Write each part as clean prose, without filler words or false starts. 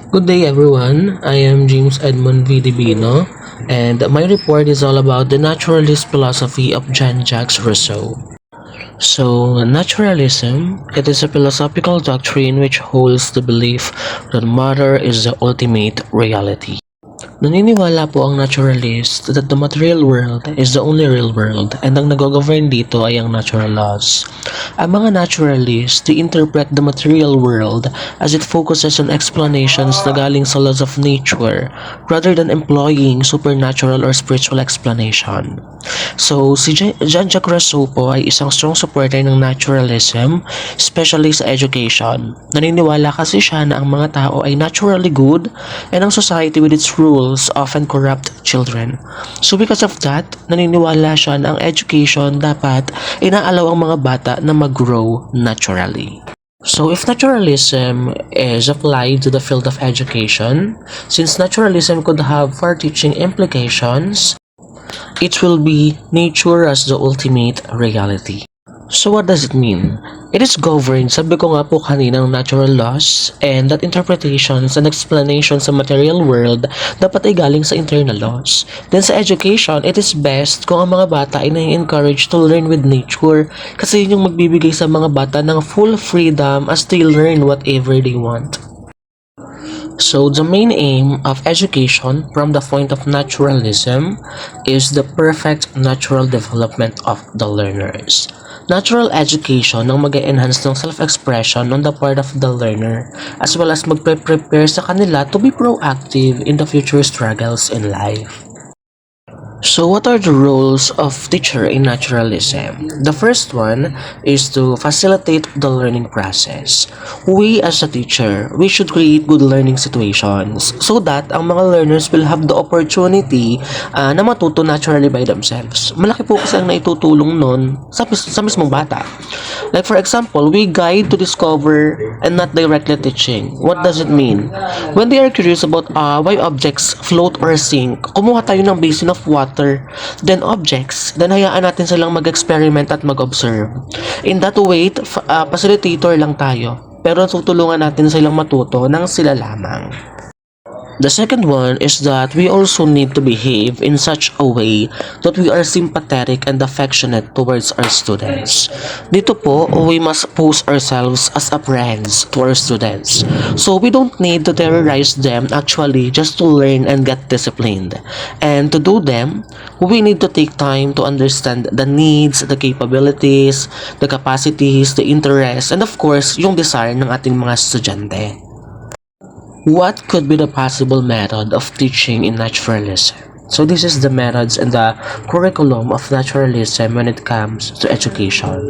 Good day, everyone. I am James Edmond V. Divino, and my report is all about the naturalist philosophy of Jean-Jacques Rousseau. So, naturalism, it is a philosophical doctrine which holds the belief that matter is the ultimate reality. Naniniwala po ang naturalist that the material world is the only real world and ang nag-govern dito ay ang natural laws. Ang mga naturalists, they interpret the material world as it focuses on explanations na galing sa laws of nature rather than employing supernatural or spiritual explanation. So, si Jean-Jacques Rousseau po ay isang strong supporter ng naturalism, especially sa education. Naniniwala kasi siya na ang mga tao ay naturally good and ang society with its rules often corrupt children. So because of that, naniniwala siya na ang education dapat inaalaw ang mga bata na mag-grow naturally. So if naturalism is applied to the field of education, since naturalism could have far-reaching implications, it will be nature as the ultimate reality. So what does it mean? It is governed, sabi ko nga po kanina, ng natural laws, and that interpretations and explanations sa material world dapat ay galing sa internal laws. Then sa education, it is best kung ang mga bata ay na-encourage to learn with nature kasi yun yung magbibigay sa mga bata ng full freedom as they learn whatever they want. So the main aim of education from the point of naturalism is the perfect natural development of the learners. Natural education ang mag-enhance ng self-expression on the part of the learner as well as magpe-prepare sa kanila to be proactive in the future struggles in life. So what are the roles of teacher in naturalism? The first one is to facilitate the learning process. We as a teacher, we should create good learning situations so that ang mga learners will have the opportunity na matuto naturally by themselves. Malaki po kasi ang naitutulong nun sa mismong bata. Like for example, we guide to discover and not directly teaching. What does it mean? When they are curious about why objects float or sink, kumuha tayo ng basin of water, then objects, then hayaan natin silang mag-experiment at mag-observe. In that way, facilitator lang tayo, pero tutulungan natin silang matuto ng sila lamang. The second one is that we also need to behave in such a way that we are sympathetic and affectionate towards our students. Dito po, we must pose ourselves as a friends to our students. So we don't need to terrorize them actually just to learn and get disciplined. And to do them, we need to take time to understand the needs, the capabilities, the capacities, the interests, and of course, yung desire ng ating mga estudyante. What could be the possible method of teaching in naturalism? So this is the methods and the curriculum of naturalism when it comes to education.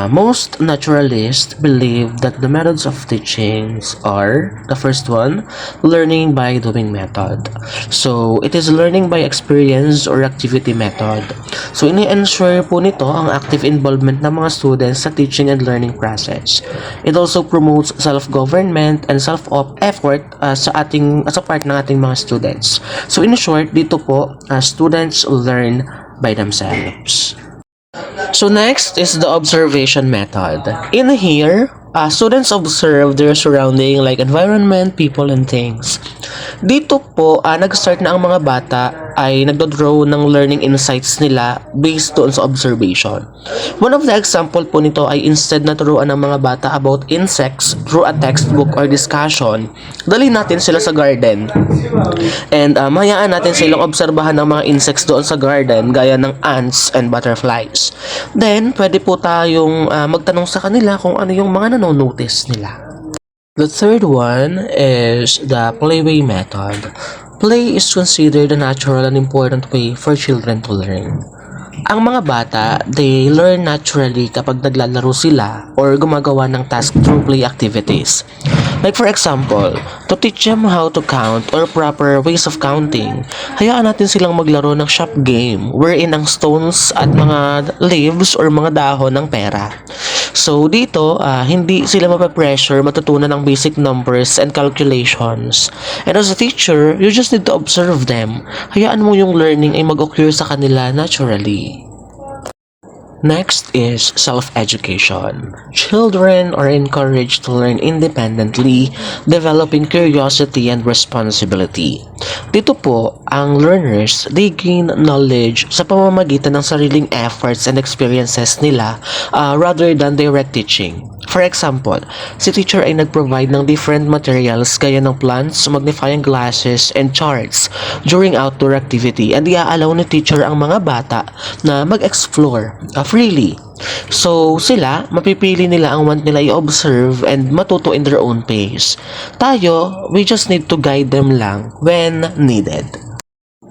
Most naturalists believe that the methods of teachings are, the first one, learning by doing method. So, it is learning by experience or activity method. So, ini-ensure po nito ang active involvement ng mga students sa teaching and learning process. It also promotes self-government and self-effort sa part ng ating mga students. So, in short, dito po, students learn by themselves. So next is the observation method. In here, students observe their surrounding like environment, people, and things. Dito po, nag-start na ang mga bata ay nagdo-draw ng learning insights nila based doon sa observation. One of the example po nito ay instead na turuan ng mga bata about insects through a textbook or discussion, dali natin sila sa garden. And hayaan natin silang obserbahan ng mga insects doon sa garden gaya ng ants and butterflies. Then, pwede po tayong magtanong sa kanila kung ano yung mga nanonotice nila. The third one is the playway method. Play is considered a natural and important way for children to learn. Ang mga bata, they learn naturally kapag naglalaro sila or gumagawa ng task through play activities. Like for example, to teach them how to count or proper ways of counting, hayaan natin silang maglaro ng shop game wherein ang stones at mga leaves or mga dahon ng pera. So dito, hindi sila mapapressure matutunan ng basic numbers and calculations. And as a teacher, you just need to observe them. Hayaan mo yung learning ay mag-occur sa kanila naturally. Next is self-education. Children are encouraged to learn independently, developing curiosity and responsibility. Dito po, ang learners, they gain knowledge sa pamamagitan ng sariling efforts and experiences nila rather than direct teaching. For example, si teacher ay nag-provide ng different materials gaya ng plants, magnifying glasses, and charts during outdoor activity, and i-allow ni teacher ang mga bata na mag-explore freely. So, sila, mapipili nila ang want nila i-observe and matuto in their own pace. Tayo, we just need to guide them lang when needed.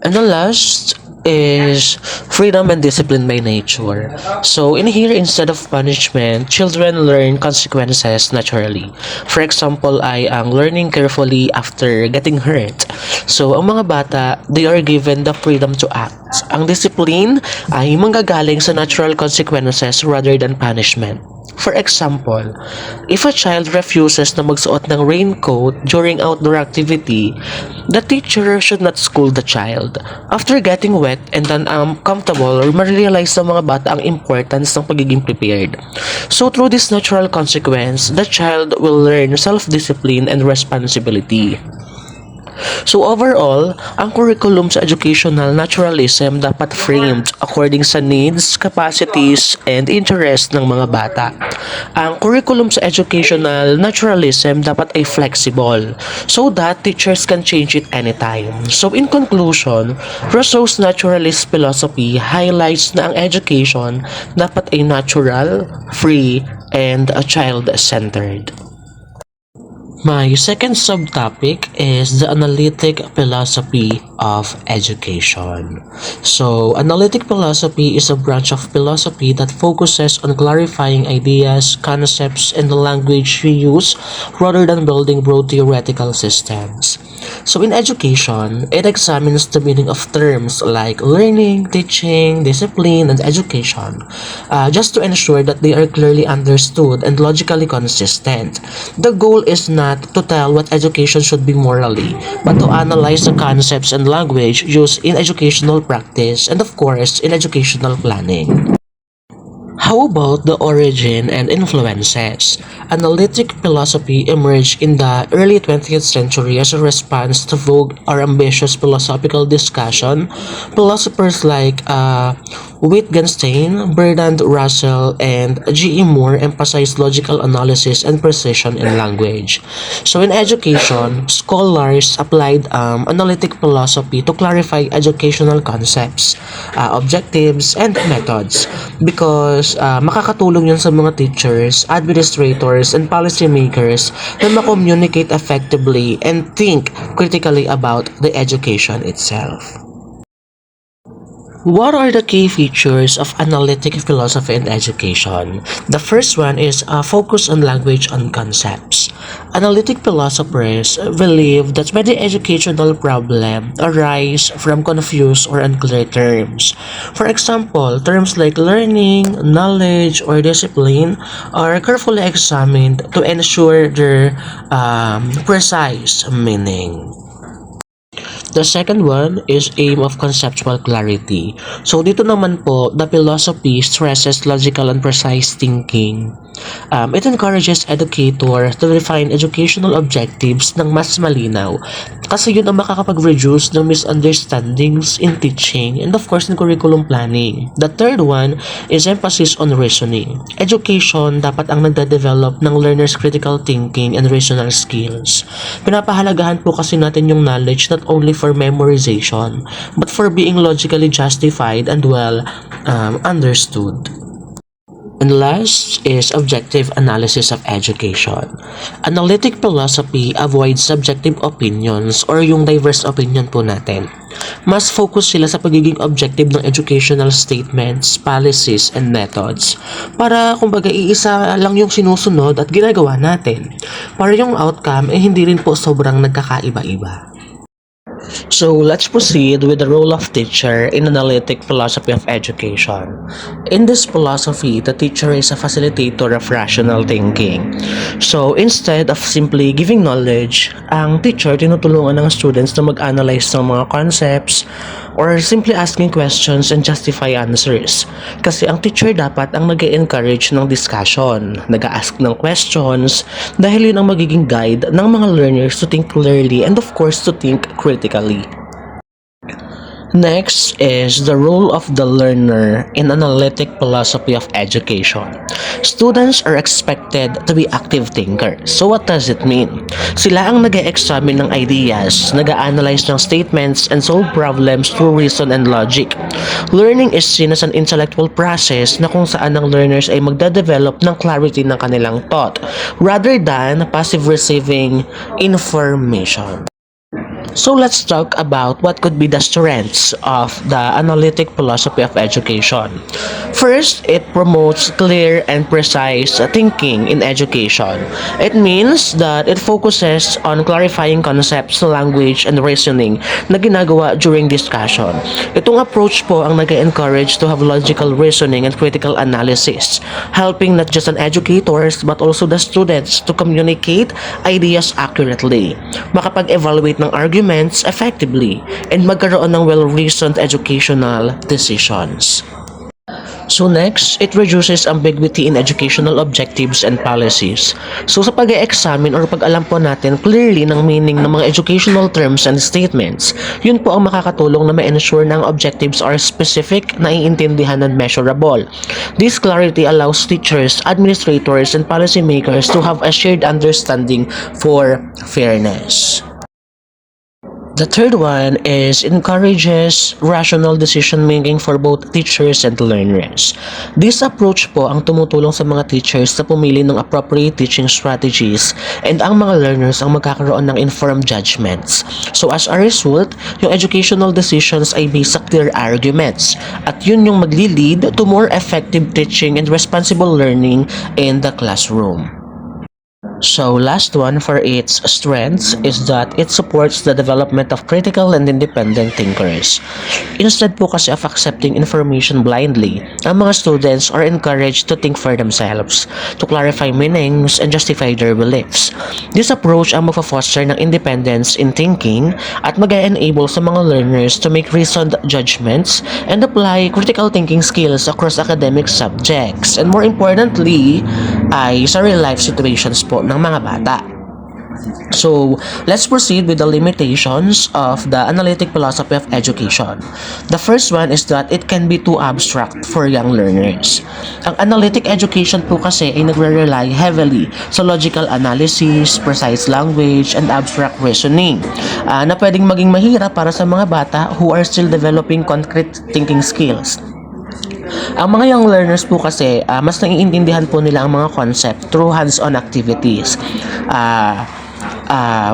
And the last is freedom and discipline by nature. So in here, instead of punishment, children learn consequences naturally. For example, ay ang learning carefully after getting hurt. So ang mga bata, they are given the freedom to act. Ang discipline ay manggagaling sa natural consequences rather than punishment. For example, if a child refuses na magsuot ng raincoat during outdoor activity, the teacher should not scold the child. After getting wet and uncomfortable, ma-realize ng mga bata ang importance ng pagiging prepared. So through this natural consequence, the child will learn self-discipline and responsibility. So overall, ang curriculum sa educational naturalism dapat framed according sa needs, capacities, and interest ng mga bata. Ang curriculum sa educational naturalism dapat ay flexible so that teachers can change it anytime. So in conclusion, Rousseau's naturalist philosophy highlights na ang education dapat ay natural, free, and child-centered. My second subtopic is the analytic philosophy of education. So, analytic philosophy is a branch of philosophy that focuses on clarifying ideas, concepts, and the language we use rather than building broad theoretical systems. So, in education, it examines the meaning of terms like learning, teaching, discipline, and education, just to ensure that they are clearly understood and logically consistent. The goal is not to tell what education should be morally, but to analyze the concepts and language used in educational practice and, of course, in educational planning. How about the origin and influences? Analytic philosophy emerged in the early 20th century as a response to vogue or ambitious philosophical discussion. Philosophers like Wittgenstein, Bertrand Russell, and G.E. Moore emphasized logical analysis and precision in language. So in education, scholars applied analytic philosophy to clarify educational concepts, objectives, and methods because makakatulong yun sa mga teachers, administrators, and policymakers na ma-communicate effectively and think critically about the education itself. What are the key features of analytic philosophy in education? The first one is a focus on language and concepts. Analytic philosophers believe that many educational problems arise from confused or unclear terms. For example, terms like learning, knowledge, or discipline are carefully examined to ensure their precise meaning. The second one is aim of conceptual clarity. So dito naman po, the philosophy stresses logical and precise thinking. It encourages educators to define educational objectives ng mas malinaw kasi yun ang makakapag-reduce ng misunderstandings in teaching and of course in curriculum planning. The third one is emphasis on reasoning. Education dapat ang nagde-develop ng learners' critical thinking and rational skills. Pinapahalagahan po kasi natin yung knowledge not only for memorization but for being logically justified and well understood. And last is objective analysis of education. Analytic philosophy avoids subjective opinions or yung diverse opinion po natin. Mas focus sila sa pagiging objective ng educational statements, policies, and methods. Para kumbaga iisa lang yung sinusunod at ginagawa natin. Para yung outcome hindi rin po sobrang nagkakaiba-iba. So let's proceed with the role of teacher in analytic philosophy of education. In this philosophy, the teacher is a facilitator of rational thinking. So instead of simply giving knowledge, ang teacher tinutulungan ng students na mag-analyze ng mga concepts or simply asking questions and justify answers. Kasi ang teacher dapat ang nag-encourage ng discussion, nag-ask ng questions, dahil yun ang magiging guide ng mga learners to think clearly and of course to think critically. Next is the role of the learner in analytic philosophy of education. Students are expected to be active thinkers. So what does it mean? Sila ang nag-e-examine ng ideas, nag-a-analyze ng statements, and solve problems through reason and logic. Learning is seen as an intellectual process na kung saan ang learners ay magda-develop ng clarity ng kanilang thought rather than passive receiving information. So let's talk about what could be the strengths of the analytic philosophy of education. First, it promotes clear and precise thinking in education. It means that it focuses on clarifying concepts, language, and reasoning na ginagawa during discussion. Itong approach po ang nag-encourage to have logical reasoning and critical analysis, helping not just an educators but also the students to communicate ideas accurately, makapag-evaluate ng arguments effectively, and magkaroon ng well-reasoned educational decisions. So next, it reduces ambiguity in educational objectives and policies. So sa pag-e-examine or pag-alam po natin clearly ng meaning ng mga educational terms and statements, yun po ang makakatulong na ma-ensure na ang objectives are specific, naiintindihan and measurable. This clarity allows teachers, administrators, and policymakers to have a shared understanding for fairness. The third one is encourages rational decision making for both teachers and learners. This approach po ang tumutulong sa mga teachers na pumili ng appropriate teaching strategies and ang mga learners ang magkakaroon ng informed judgments. So as a result, yung educational decisions ay based sa clear arguments at yun yung magli-lead to more effective teaching and responsible learning in the classroom. So last one for its strengths is that it supports the development of critical and independent thinkers. Instead po kasi of accepting information blindly, ang mga students are encouraged to think for themselves, to clarify meanings and justify their beliefs. This approach ang magfa-foster ng independence in thinking at mag-enable sa mga learners to make reasoned judgments and apply critical thinking skills across academic subjects. And more importantly, ay sa real life situations po ng mga bata. So, let's proceed with the limitations of the analytic philosophy of education. The first one is that it can be too abstract for young learners. Ang analytic education po kasi ay nagre-rely heavily sa logical analysis, precise language, and abstract reasoning na pwedeng maging mahirap para sa mga bata who are still developing concrete thinking skills. Ang mga young learners po kasi, mas naiintindihan po nila ang mga concept through hands-on activities.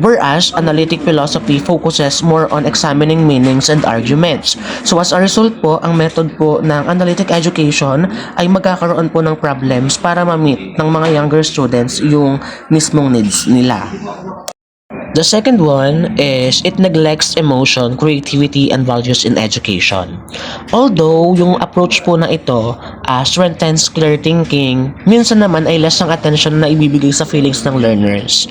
Whereas analytic philosophy focuses more on examining meanings and arguments. So as a result po, ang method po ng analytic education ay magkakaroon po ng problems para ma-meet ng mga younger students yung mismong needs nila. The second one is it neglects emotion, creativity, and values in education. Although yung approach po na ito strengthens clear thinking, minsan naman ay less ang attention na ibibigay sa feelings ng learners,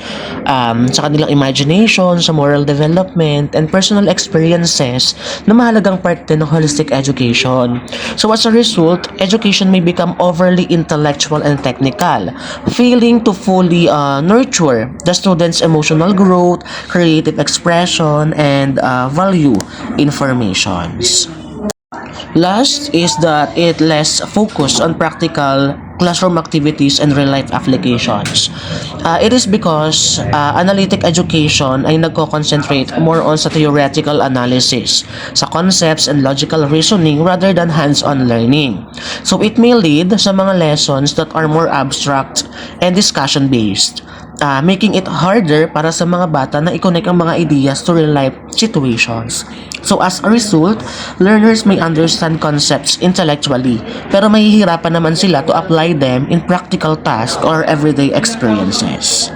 sa kanilang imagination, sa moral development, and personal experiences na mahalagang part din ng holistic education. So as a result, education may become overly intellectual and technical, failing to fully nurture the students' emotional growth, creative expression, and value informations. Last is that it less focus on practical classroom activities and real-life applications. It is because analytic education ay nagko-concentrate more on sa theoretical analysis, sa concepts and logical reasoning rather than hands-on learning. So it may lead sa mga lessons that are more abstract and discussion-based, making it harder para sa mga bata na i-connect ang mga ideas to real-life situations. So as a result, learners may understand concepts intellectually, pero mahihirapan naman sila to apply them in practical tasks or everyday experiences.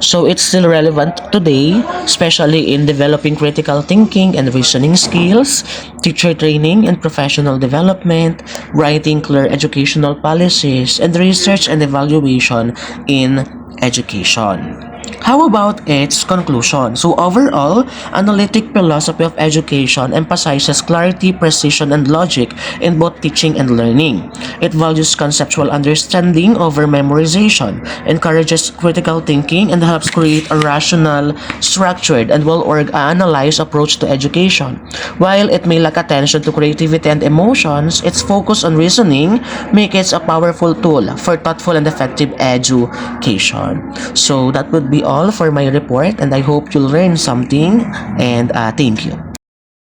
So it's still relevant today, especially in developing critical thinking and reasoning skills, teacher training and professional development, writing clear educational policies, and research and evaluation in education. How about its conclusion? So overall, analytic philosophy of education emphasizes clarity, precision, and logic in both teaching and learning. It values conceptual understanding over memorization, encourages critical thinking, and helps create a rational, structured, and well-analyzed approach to education. While it may lack attention to creativity and emotions, its focus on reasoning makes it a powerful tool for thoughtful and effective education. So that would be all for my report, and I hope you'll learn something, and thank you.